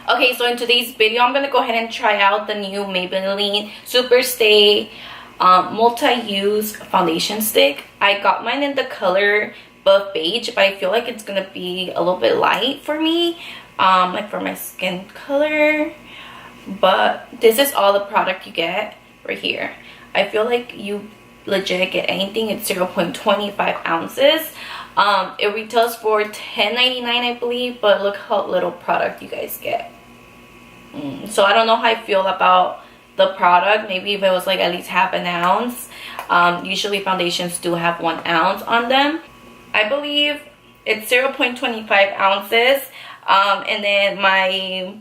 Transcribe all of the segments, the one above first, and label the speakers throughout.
Speaker 1: Okay, so in today's video, I'm gonna go ahead and try out the new Maybelline Super Stay multi-use foundation stick. I got mine in the color buff beige, but I feel like it's gonna be a little bit light for me, like for my skin color. But this is all the product you get right here. I feel like you legit get anything. It's 0.25 ounces. It retails for $10.99, I believe, but look how little product you guys get. So I don't know how I feel about the product. Maybe if it was like at least half an ounce. Usually foundations do have 1 ounce on them. I believe it's 0.25 ounces. And then my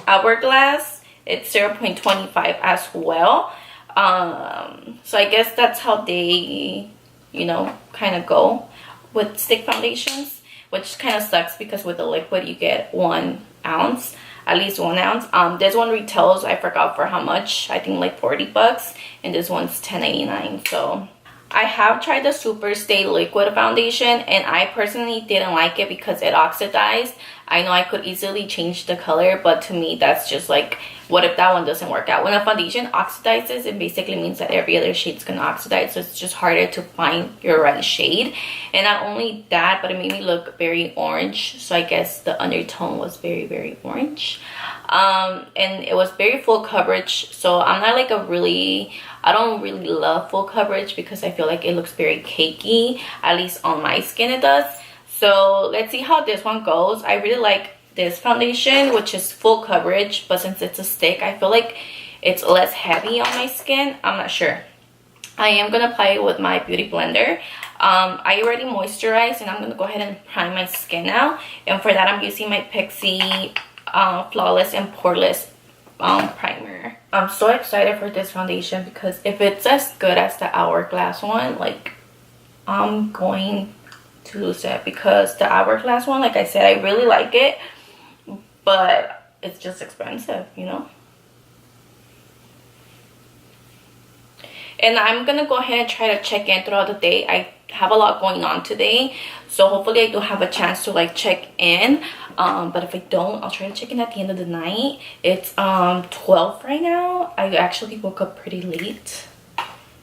Speaker 1: Hourglass, it's 0.25 as well. So I guess that's how they, you know, kind of go with stick foundations, which kind of sucks because with the liquid you get 1 ounce, at least 1 ounce. This one retails, I forgot for how much, I think like 40 bucks, and this one's $10.99. So I have tried the Super Stay liquid foundation, and I personally didn't like it because it oxidized. I know I could easily change the color, but to me that's just like, what if that one doesn't work out? When a foundation oxidizes, it basically means that every other shade's gonna oxidize, so it's just harder to find your right shade. And not only that, but it made me look very orange, so I guess the undertone was very, very orange. And it was very full coverage, so I'm not like I don't really love full coverage because I feel like it looks very cakey, at least on my skin it does. So let's see how this one goes. I really like this foundation, which is full coverage, but since it's a stick, I feel like it's less heavy on my skin. I'm not sure. I am gonna apply it with my beauty blender. I already moisturized, and I'm gonna go ahead and prime my skin now. And for that, I'm using my Pixi Flawless and Poreless primer. I'm so excited for this foundation because if it's as good as the Hourglass one, like, I'm going to lose it, because the Hourglass one, like I said, I really like it, but it's just expensive, you know. And I'm gonna go ahead and try to check in throughout the day. I have a lot going on today, so hopefully I do have a chance to like check in. But if I don't, I'll try to check in at the end of the night. It's 12 right now. I actually woke up pretty late,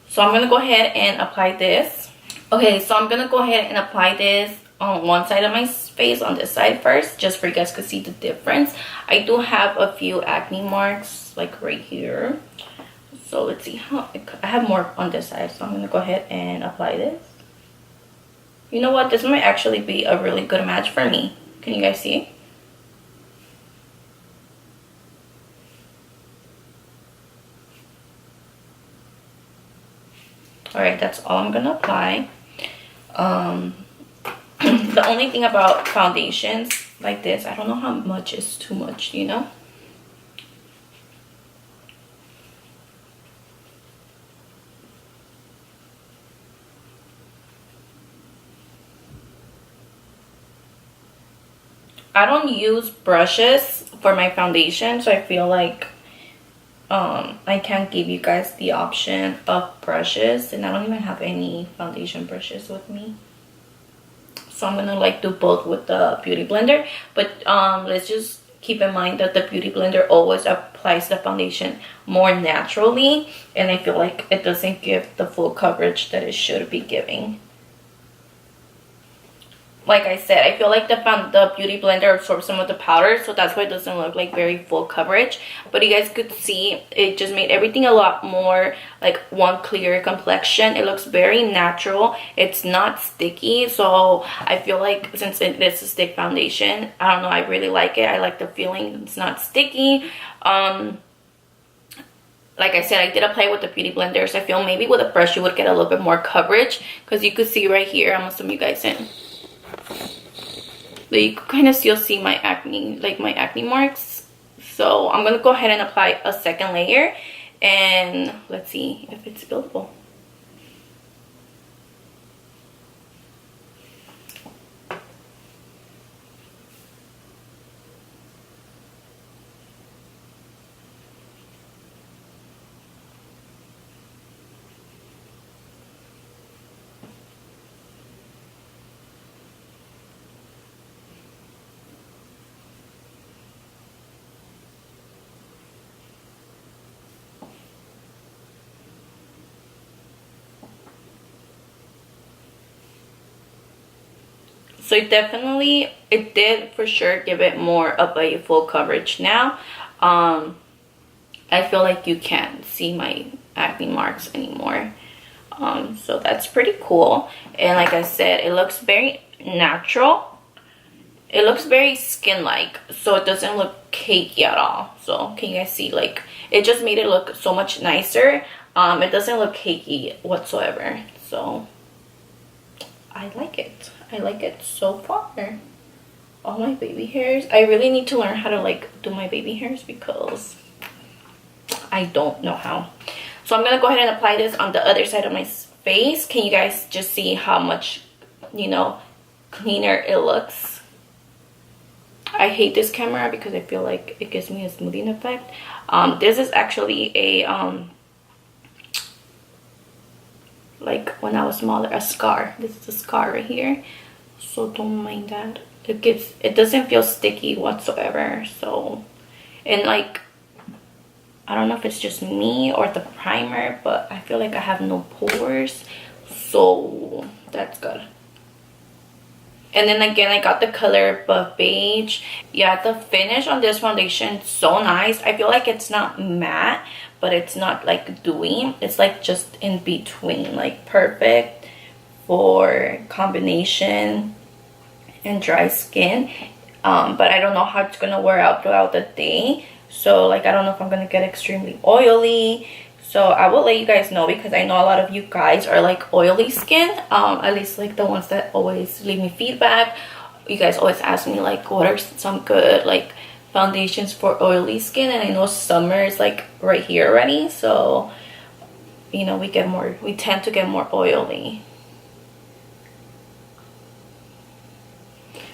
Speaker 1: so I'm gonna go ahead and apply this. Okay, so I'm gonna go ahead and apply this on one side of my face, on this side first, just for you guys to see the difference. I do have a few acne marks like right here, so let's see how I have more on this side. So I'm gonna go ahead and apply this. You know what, this might actually be a really good match for me. Can you guys see? All right, that's all I'm gonna apply. The only thing about foundations like this, I don't know how much is too much, you know. I don't use brushes for my foundation, so I feel like I can't give you guys the option of brushes, and I don't even have any foundation brushes with me. So I'm gonna like do both with the beauty blender, but let's just keep in mind that the beauty blender always applies the foundation more naturally, and I feel like it doesn't give the full coverage that it should be giving. Like I said, I feel like the beauty blender absorbs some of the powder, so that's why it doesn't look like very full coverage. But you guys could see it just made everything a lot more like one clear complexion. It looks very natural. It's not sticky, so I feel like since it is a stick foundation, I don't know, I really like it. I like the feeling. It's not sticky. Like I said, I did apply with the beauty blender, so I feel maybe with a brush you would get a little bit more coverage, because you could see right here, I'm gonna zoom you guys in. But you can kind of still see my acne, like my acne marks. So I'm gonna go ahead and apply a second layer, and let's see if it's buildable. So it did for sure give it more of a full coverage now. I feel like you can't see my acne marks anymore. So that's pretty cool. And like I said, it looks very natural. It looks very skin-like, so it doesn't look cakey at all. So can you guys see, like, it just made it look so much nicer. It doesn't look cakey whatsoever. So I like it. I like it so far. All my baby hairs. I really need to learn how to like do my baby hairs because I don't know how. So I'm gonna go ahead and apply this on the other side of my face. Can you guys just see how much, you know, cleaner it looks? I hate this camera because I feel like it gives me a smoothing effect. This is actually a like when I was smaller, a scar. This is a scar right here, so don't mind that. It doesn't feel sticky whatsoever. So, and like, I don't know if it's just me or the primer, but I feel like I have no pores, so that's good. And then again, I got the color Buff Beige. Yeah, the finish on this foundation is so nice. I feel like it's not matte, but it's not like dewy. It's like just in between, like perfect for combination and dry skin. But I don't know how it's gonna wear out throughout the day. So like, I don't know if I'm gonna get extremely oily. So I will let you guys know, because I know a lot of you guys are like oily skin. At least like the ones that always leave me feedback. You guys always ask me like, what are some good like foundations for oily skin? And I know summer is like right here already. So, you know, we tend to get more oily.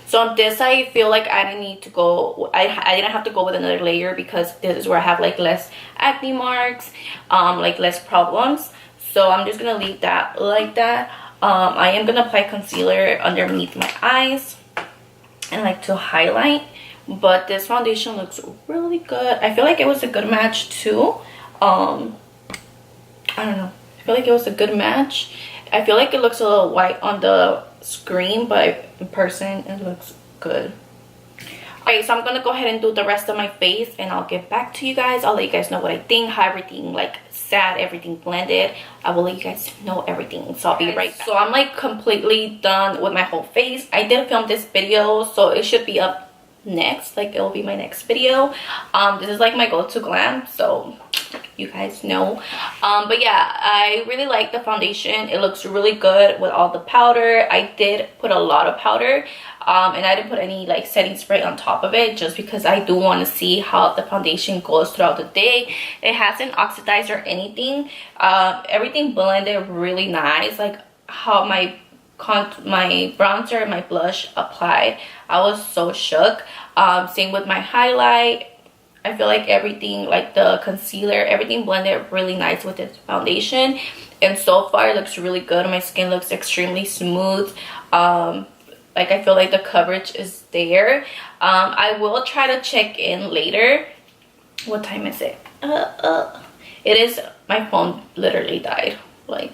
Speaker 1: So on this, I feel like I didn't need to go, I didn't have to go with another layer, because this is where I have like less acne marks, like less problems. So I'm just gonna leave that like that. I am gonna apply concealer underneath my eyes and like to highlight. But this foundation looks really good. I feel like it was a good match too. I don't know. I feel like it was a good match. I feel like it looks a little white on the screen, but in person it looks good. Okay, so I'm gonna go ahead and do the rest of my face, and I'll get back to you guys. I'll let you guys know what I think, how everything like sat, everything blended. I will let you guys know everything, so I'll be right back. So I'm like completely done with my whole face. I did film this video, so it should be up next, like it will be my next video. This is like my go-to glam, so you guys know. But yeah, I really like the foundation. It looks really good with all the powder. I did put a lot of powder, and I didn't put any like setting spray on top of it, just because I do want to see how the foundation goes throughout the day. It hasn't oxidized or anything. Everything blended really nice. Like how my bronzer and my blush applied, I was so shook. Same with my highlight. I feel like everything, like the concealer, everything blended really nice with this foundation. And so far it looks really good. My skin looks extremely smooth. Like I feel like the coverage is there. I will try to check in later. What time is it? It is, my phone literally died. Like,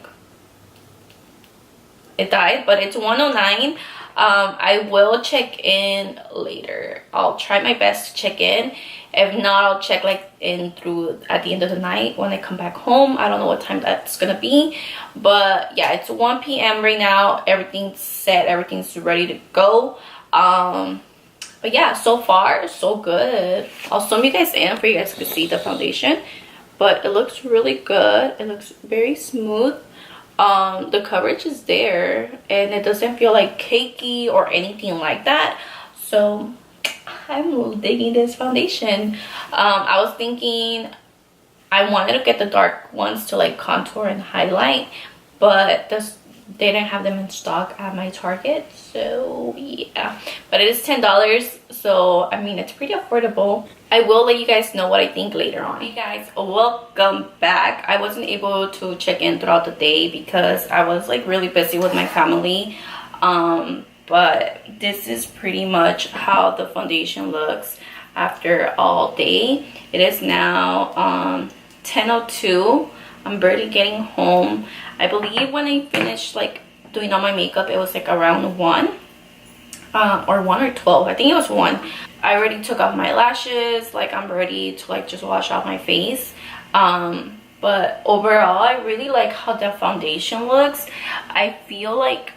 Speaker 1: it died, but it's 1:09. I will check in later. I'll try my best to check in. If not, I'll check like in through at the end of the night when I come back home. I don't know what time that's gonna be, but yeah, it's 1 p.m. right now. Everything's set, everything's ready to go. But yeah, so far so good. I'll zoom you guys in for you guys to see the foundation, but it looks really good. It looks very smooth. The coverage is there, and it doesn't feel like cakey or anything like that. So I'm digging this foundation. I was thinking I wanted to get the dark ones to like contour and highlight, but they didn't have them in stock at my Target. So yeah, but it is $10, so I mean it's pretty affordable. I will let you guys know what I think later on. Hey guys, welcome back. I wasn't able to check in throughout the day because I was like really busy with my family. But this is pretty much how the foundation looks after all day. It is now 10:02. I'm barely getting home. I believe when I finished like doing all my makeup, it was like around 1. or 1 or 12. I think it was 1. I already took off my lashes. Like, I'm ready to like just wash off my face. But overall, I really like how the foundation looks. I feel like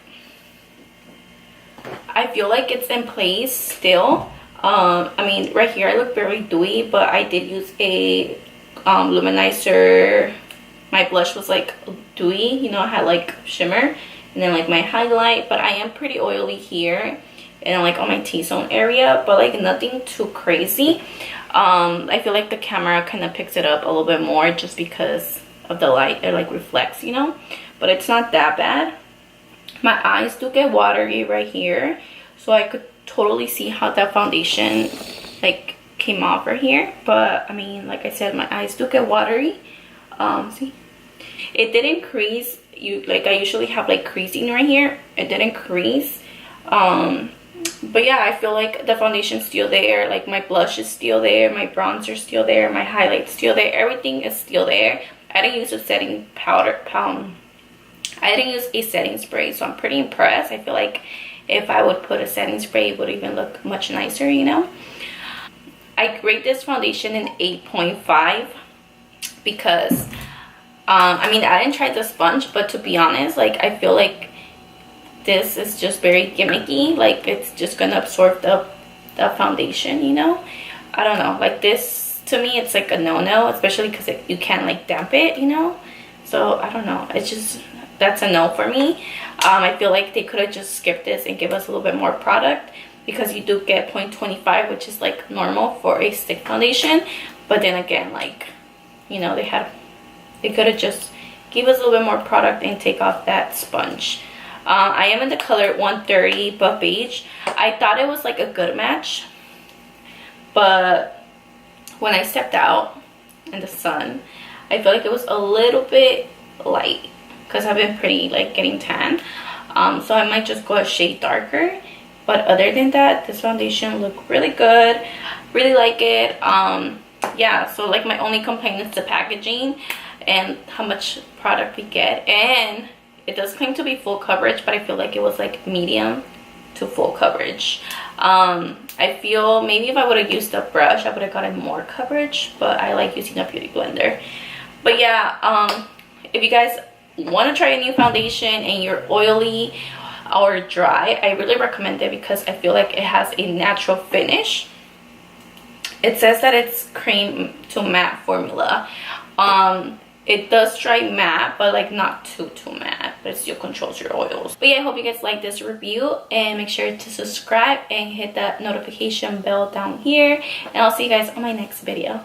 Speaker 1: it's in place still. I mean, right here I look very dewy, but I did use a luminizer. My blush was like dewy, you know, I had like shimmer, and then like my highlight. But I am pretty oily here and like on my T-zone area, but like nothing too crazy. I feel like the camera kind of picks it up a little bit more just because of the light. It like reflects, you know, but it's not that bad. My eyes do get watery right here, so I could totally see how that foundation like came off right here. But I mean, like I said, my eyes do get watery. See, it didn't crease. I usually have like creasing right here. It didn't crease. But yeah, I feel like the foundation's still there. Like, my blush is still there, my bronzer's still there, my highlight's still there, everything is still there. I didn't use a setting powder, I didn't use a setting spray, so I'm pretty impressed. I feel like if I would put a setting spray, it would even look much nicer, you know. I rate this foundation an 8.5 because I mean, I didn't try the sponge, but to be honest, like, I feel like this is just very gimmicky. Like, it's just gonna absorb the foundation, you know. I don't know, like, this to me, it's like a no-no, especially because you can't like damp it, you know. So I don't know, it's just, that's a no for me. I feel like they could have just skipped this and give us a little bit more product, because you do get 0.25, which is like normal for a stick foundation. But then again, like, you know, they could have just give us a little bit more product and take off that sponge. I am in the color 130 Buff Beige. I thought it was like a good match, but when I stepped out in the sun, I feel like it was a little bit light, because I've been pretty like getting tan. So I might just go a shade darker. But other than that, this foundation looked really good. Really like it. Yeah, so like my only complaint is the packaging and how much product we get. And it does claim to be full coverage, but I feel like it was like medium to full coverage. I feel maybe if I would have used a brush, I would have gotten more coverage, but I like using a beauty blender. But yeah, if you guys want to try a new foundation and you're oily or dry, I really recommend it because I feel like it has a natural finish. It says that it's cream to matte formula. It does dry matte, but like not too matte, but it still controls your oils. But yeah, I hope you guys like this review, and make sure to subscribe and hit that notification bell down here, and I'll see you guys on my next video.